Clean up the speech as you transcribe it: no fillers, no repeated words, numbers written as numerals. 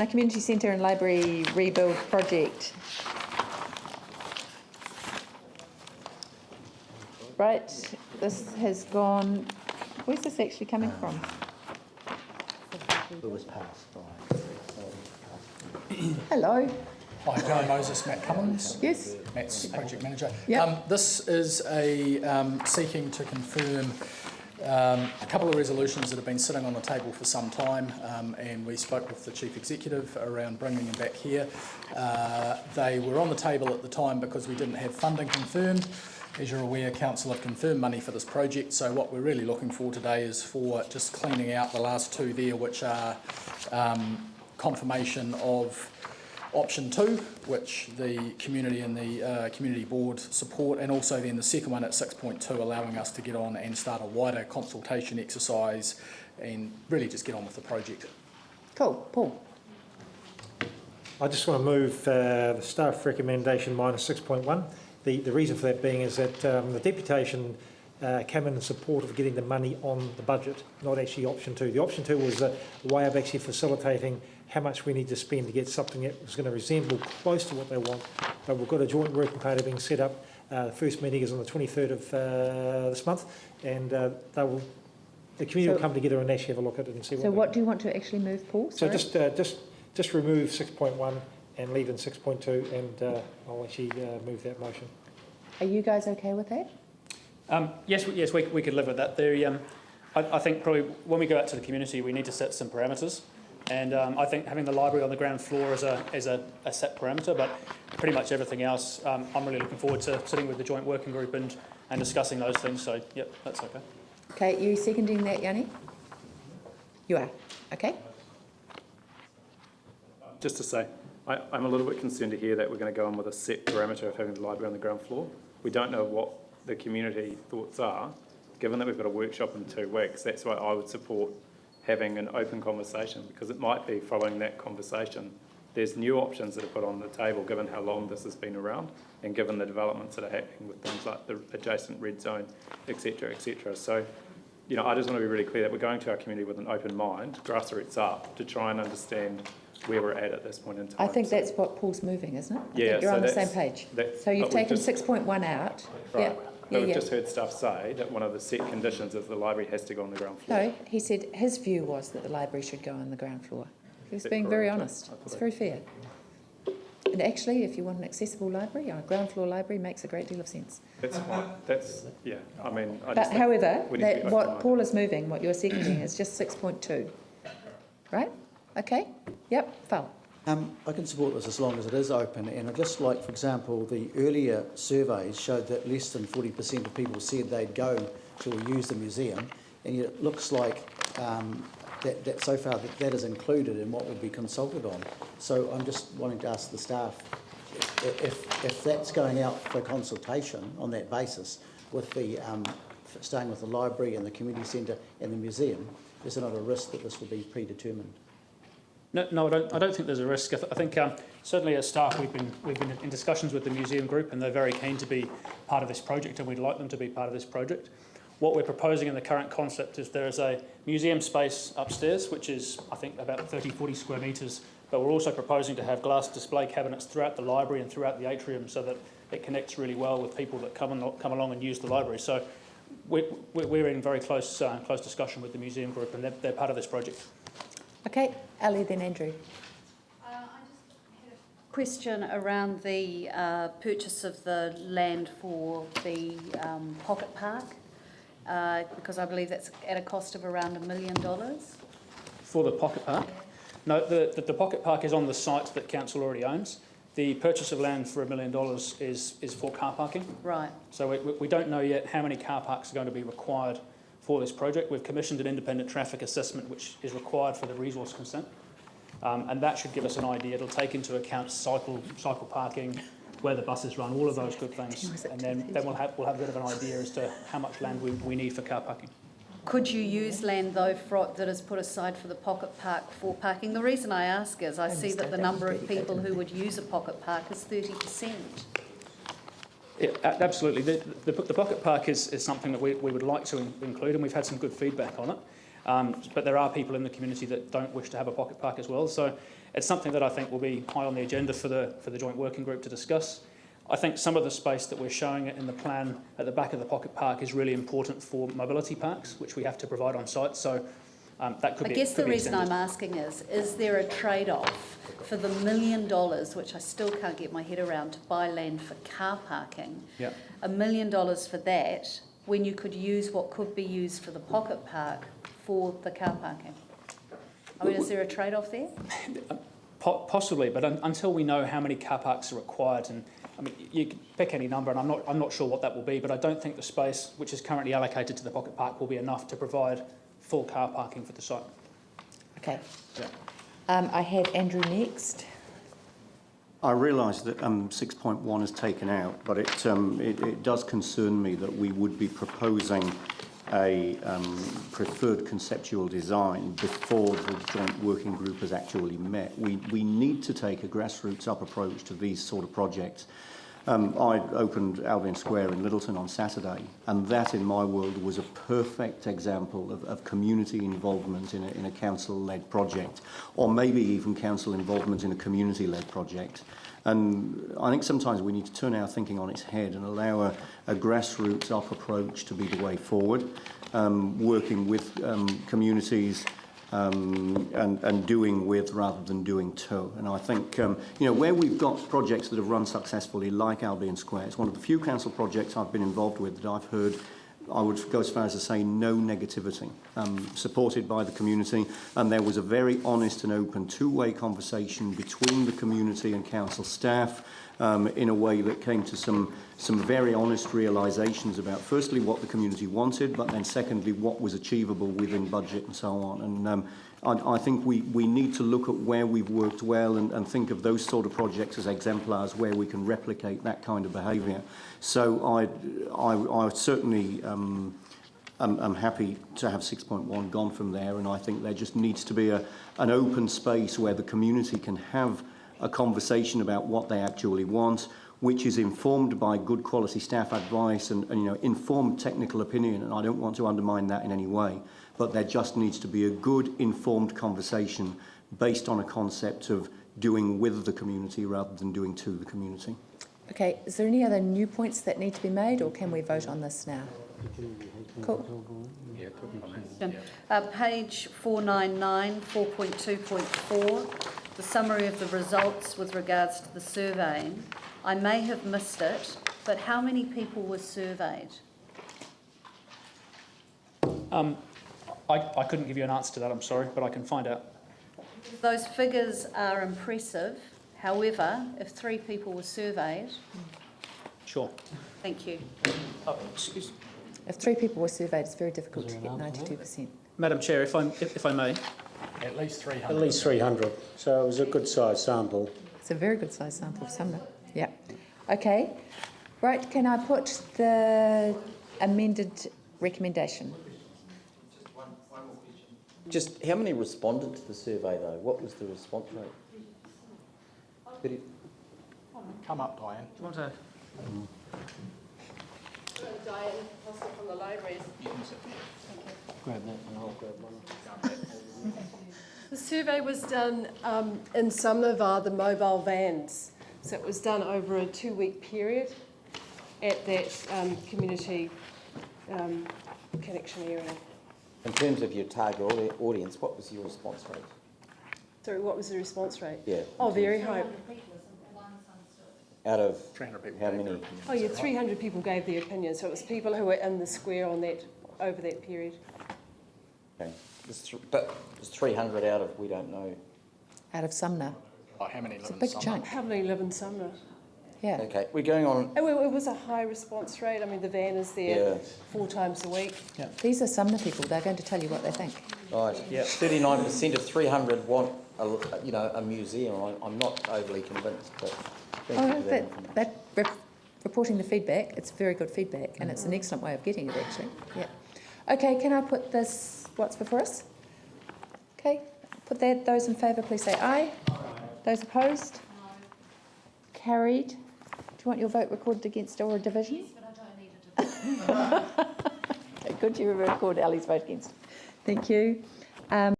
A community centre and library rebuild project. Right, this has gone, where's this actually coming from? It was passed by. Hello. Hi, Joe Moses, Matt Cummins. Yes. Matt's project manager. Yep. This is a seeking to confirm a couple of resolutions that have been sitting on the table for some time, and we spoke with the Chief Executive around bringing them back here. They were on the table at the time because we didn't have funding confirmed. As you're aware, Council have confirmed money for this project, so what we're really looking for today is for just cleaning out the last two there, which are confirmation of option 2, which the community and the community board support, and also then the second one at 6.2, allowing us to get on and start a wider consultation exercise and really just get on with the project. Cool. Paul. I just want to move the staff recommendation minus 6.1. The reason for that being is that the deputation came in support of getting the money on the budget, not actually option 2. The option 2 was a way of actually facilitating how much we need to spend to get something that was going to resemble close to what they want. But we've got a joint working party being set up. The first meeting is on the 23rd of this month, and the community will come together and actually have a look at it and see what. So what do you want to actually move, Paul? So Sorry? just remove 6.1 and leave in 6.2, and I'll actually move that motion. Are you guys okay with that? Yes, we could live with that. I think probably when we go out to the community, we need to set some parameters, and I think having the library on the ground floor is a set parameter. But pretty much everything else, I'm really looking forward to sitting with the joint working group and discussing those things. So yep, that's okay. Okay, you seconding that, Yanni? You are. Okay. Just to say, I'm a little bit concerned to hear that we're going to go on with a set parameter of having the library on the ground floor. We don't know what the community thoughts are. Given that we've got a workshop in 2 weeks, that's why I would support having an open conversation, because it might be following that conversation there's new options that are put on the table given how long this has been around and given the developments that are happening with things like the adjacent red zone, etc., etc. So, you know, I just want to be really clear that we're going to our community with an open mind, grassroots up, to try and understand where we're at this point in time. I think that's what Paul's moving, isn't it? I Yeah, think you're so on the same that's- page. that- So you've but we've taken just- 6.1 out. Right. Yeah. But we've Yeah. just heard staff say that one of the set conditions is the library has to go on the ground floor. No, he said his view was that the library should go on the ground floor. He was Is that being very correct? honest. I thought It's that- very fair. And actually, if you want an accessible library, a ground floor library makes a great deal of sense. That's fine. That's, yeah, I mean, I But just think however, we need to be what open-minded. Paul is moving, what you're seconding, is just 6.2. Right? Okay? Yep, Val. I can support this as long as it is open, and I'd just like, for example, the earlier surveys showed that less than 40% of people said they'd go to or use the museum, and yet it looks like that so far that is included in what will be consulted on. So I'm just wanting to ask the staff if that's going out for consultation on that basis, with the staying with the library and the community centre and the museum, is there not a risk that this will be predetermined? No, I don't think there's a risk. I think certainly as staff we've been in discussions with the museum group, and they're very keen to be part of this project, and we'd like them to be part of this project. What we're proposing in the current concept is there is a museum space upstairs, which is I think about 30-40 square metres, but we're also proposing to have glass display cabinets throughout the library and throughout the atrium, so that it connects really well with people that come along and use the library. So we're in very close discussion with the museum group, and they're part of this project. Okay, Ali, then Andrew. I just had a question around the purchase of the land for the pocket park, because I believe that's at a cost of around $1 million. For the pocket park? No, the pocket park is on the site that council already owns. The purchase of land for $1 million is for car parking. Right. So we don't know yet how many car parks are going to be required for this project. We've commissioned an independent traffic assessment which is required for the resource consent, and that should give us an idea. It'll take into account cycle parking, where the buses run, all of those good things, and then we'll have a bit of an idea as to how much land we need for car parking. Could you use land though that is put aside for the pocket park for parking? The reason I ask is I see that the number of people who would use a pocket park is 30%. Yeah, absolutely. The pocket park is something that we would like to include, and we've had some good feedback on it. But there are people in the community that don't wish to have a pocket park as well. So it's something that I think will be high on the agenda for the joint working group to discuss. I think some of the space that we're showing in the plan at the back of the pocket park is really important for mobility parks, which we have to provide on site. So that could I be. guess the reason extended. I'm asking is there a trade-off for the $1 million, which I still can't get my head around, to buy land for car parking? Yeah. $1 million for that, when you could use what could be used for the pocket park for the car parking? I mean, is there a trade-off there? Possibly, but until we know how many car parks are required, and I mean, you can pick any number, and I'm not sure what that will be, but I don't think the space which is currently allocated to the pocket park will be enough to provide full car parking for the site. Okay. Yeah. I had Andrew next. I realise that 6.1 is taken out, but it does concern me that we would be proposing a preferred conceptual design before the joint working group has actually met. We need to take a grassroots up approach to these sort of projects. I opened Albion Square in Littleton on Saturday, and that in my world was a perfect example of community involvement in a council-led project, or maybe even council involvement in a community-led project. And I think sometimes we need to turn our thinking on its head and allow a grassroots up approach to be the way forward, working with communities and doing with rather than doing to. And I think, where we've got projects that have run successfully, like Albion Square, it's one of the few council projects I've been involved with that I've heard, I would go as far as to say, no negativity, supported by the community, and there was a very honest and open two-way conversation between the community and council staff in a way that came to some very honest realisations about, firstly, what the community wanted, but then secondly, what was achievable within budget and so on. And I think we need to look at where we've worked well and think of those sort of projects as exemplars where we can replicate that kind of behaviour. So I certainly am happy to have 6.1 gone from there, and I think there just needs to be an open space where the community can have a conversation about what they actually want, which is informed by good quality staff advice and informed technical opinion, and I don't want to undermine that in any way, but there just needs to be a good informed conversation based on a concept of doing with the community rather than doing to the community. Okay, is there any other new points that need to be made, or can we vote on this now? Cool. Page 499, 4.2.4, the summary of the results with regards to the surveying. I may have missed it, but how many people were surveyed? I couldn't give you an answer to that, I'm sorry, but I can find out. Those figures are impressive. However, if 3 people were surveyed... Sure. Thank you. Oh, excuse. If 3 people were surveyed, it's very difficult to get 92%. Madam Chair, if I may. At least 300. At least 300. So it was a good sized sample. It's a very good size sample of Sumner. Yeah. Okay. Right, can I put the amended recommendation? Just how many responded to the survey though? What was the response rate? Come up, Diane. Do you want to? Diane Foster from the libraries. Grab that and I'll grab one. The survey was done in Sumner via the mobile vans. So it was done over a 2-week period at that community connection area. In terms of your target audience, what was your response rate? Sorry, what was the response rate? Yeah. Oh, very high. Out of 300 people. how many? Oh, yeah, 300 people gave their opinion. So it was people who were in the square on that over that period. Okay. But there's 300 out of, we don't know. Out of Sumner. Oh, how many It's a live in big Sumner? chunk. How many live in Sumner? Yeah. Okay, we're going on. Oh, it was a high response rate. I mean, the van is there Yeah. 4 times a week. These are Sumner people. They're going to tell you what they think. Right. Yeah. 39% of 300 want a museum. I'm not overly convinced, but thank you for that information. Reporting the feedback, it's very good feedback, and it's an excellent way of getting it, actually. Yeah. Okay, can I put this, what's before us? Okay, put that. Those in favour, please say aye. Those opposed? No. Carried. Do you want your vote recorded against or a division? Yes, but I don't need a division. Okay, good, you record Ali's vote against. Thank you.